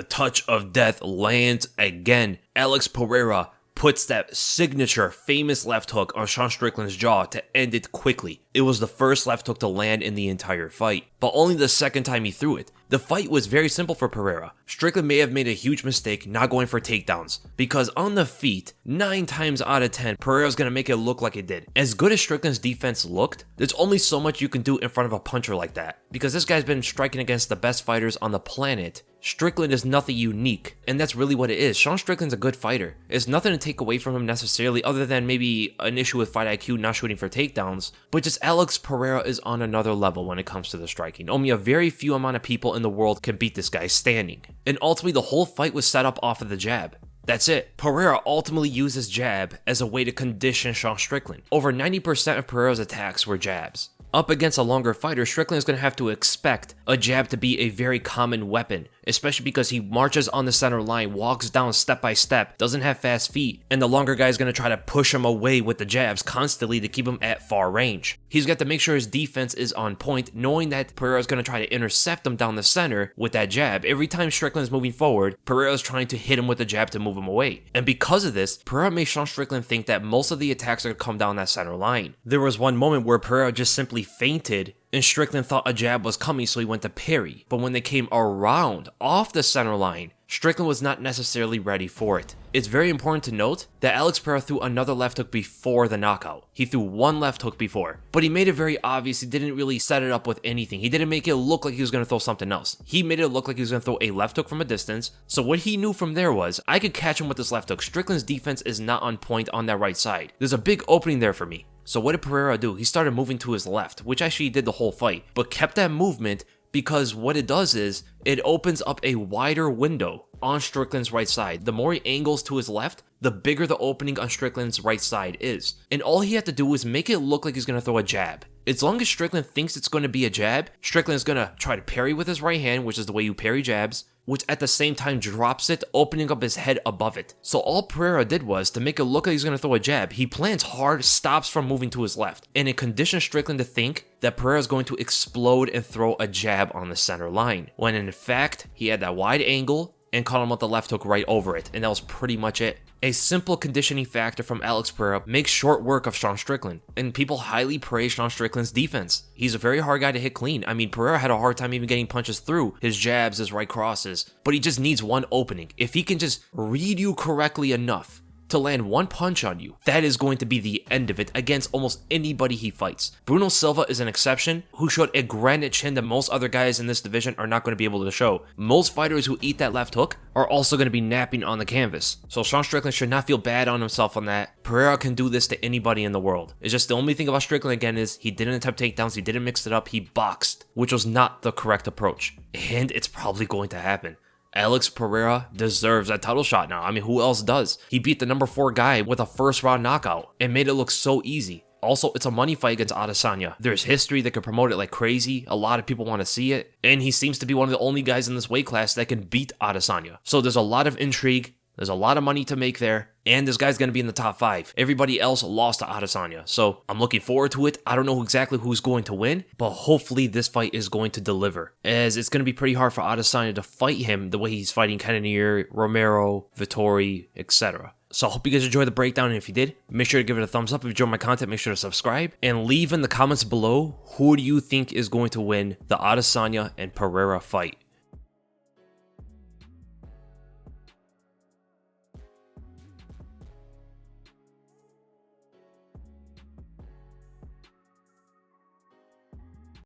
the touch of death lands again. Alex Pereira puts that signature famous left hook on Sean Strickland's jaw to end it quickly. It was the first left hook to land in the entire fight, but only the second time he threw it. The fight was very simple for Pereira. Strickland may have made a huge mistake not going for takedowns, because on the feet, 9 times out of 10, Pereira's going to make it look like it did. As good as Strickland's defense looked, there's only so much you can do in front of a puncher like that, because this guy's been striking against the best fighters on the planet. Strickland is nothing unique, and that's really what it is. Sean Strickland's a good fighter. There's nothing to take away from him necessarily, other than maybe an issue with fight IQ, not shooting for takedowns, but just Alex Pereira is on another level when it comes to the striking. Only a very few amount of people in the world can beat this guy standing. And ultimately, the whole fight was set up off of the jab. That's it. Pereira ultimately used his jab as a way to condition Sean Strickland. Over 90% of Pereira's attacks were jabs. Up against a longer fighter, Strickland is going to have to expect a jab to be a very common weapon, especially because he marches on the center line, walks down step by step, doesn't have fast feet, and the longer guy is going to try to push him away with the jabs constantly to keep him at far range. He's got to make sure his defense is on point, knowing that Pereira is going to try to intercept him down the center with that jab. Every time Strickland is moving forward, Pereira is trying to hit him with the jab to move him away. And because of this, Pereira made Sean Strickland think that most of the attacks are going to come down that center line. There was one moment where Pereira just simply fainted, and Strickland thought a jab was coming, so he went to parry. But when they came around off the center line, Strickland was not necessarily ready for it. It's very important to note that Alex Pereira threw another left hook before the knockout. He threw one left hook before, but he made it very obvious he didn't really set it up with anything. He didn't make it look like he was going to throw something else. He made it look like he was going to throw a left hook from a distance, so what he knew from there was, I could catch him with this left hook. Strickland's defense is not on point on that right side. There's a big opening there for me. So what did Pereira do? He started moving to his left, which actually he did the whole fight, but kept that movement because what it does is, it opens up a wider window on Strickland's right side. The more he angles to his left, the bigger the opening on Strickland's right side is. And all he had to do was make it look like he's going to throw a jab. As long as Strickland thinks it's going to be a jab, Strickland is going to try to parry with his right hand, which is the way you parry jabs, which at the same time drops it, opening up his head above it. So all Pereira did was, to make it look like he's going to throw a jab, he plants hard, stops from moving to his left, and it conditions Strickland to think that Pereira is going to explode and throw a jab on the center line, when in fact, he had that wide angle and caught him with the left hook right over it, and that was pretty much it. A simple conditioning factor from Alex Pereira makes short work of Sean Strickland, and people highly praise Sean Strickland's defense. He's a very hard guy to hit clean. I mean, Pereira had a hard time even getting punches through his jabs, his right crosses, but he just needs one opening. If he can just read you correctly enough to land one punch on you, that is going to be the end of it against almost anybody he fights. Bruno Silva is an exception who showed a granite chin that most other guys in this division are not going to be able to show. Most fighters who eat that left hook are also going to be napping on the canvas. So Sean Strickland should not feel bad on himself on that. Pereira can do this to anybody in the world. It's just the only thing about Strickland again is he didn't attempt takedowns, he didn't mix it up, he boxed, which was not the correct approach. And it's probably going to happen. Alex Pereira deserves a title shot now. I mean, who else does? He beat the number 4 guy with a first round knockout and made it look so easy. Also, it's a money fight against Adesanya. There's history that could promote it like crazy. A lot of people want to see it. And he seems to be one of the only guys in this weight class that can beat Adesanya. So there's a lot of intrigue. There's a lot of money to make there. And this guy's going to be in the top 5. Everybody else lost to Adesanya. So I'm looking forward to it. I don't know exactly who's going to win, but hopefully this fight is going to deliver, as it's going to be pretty hard for Adesanya to fight him the way he's fighting Cannonier, Romero, Vittori, etc. So I hope you guys enjoyed the breakdown, and if you did, make sure to give it a thumbs up. If you enjoyed my content, make sure to subscribe, and leave in the comments below, who do you think is going to win the Adesanya and Pereira fight?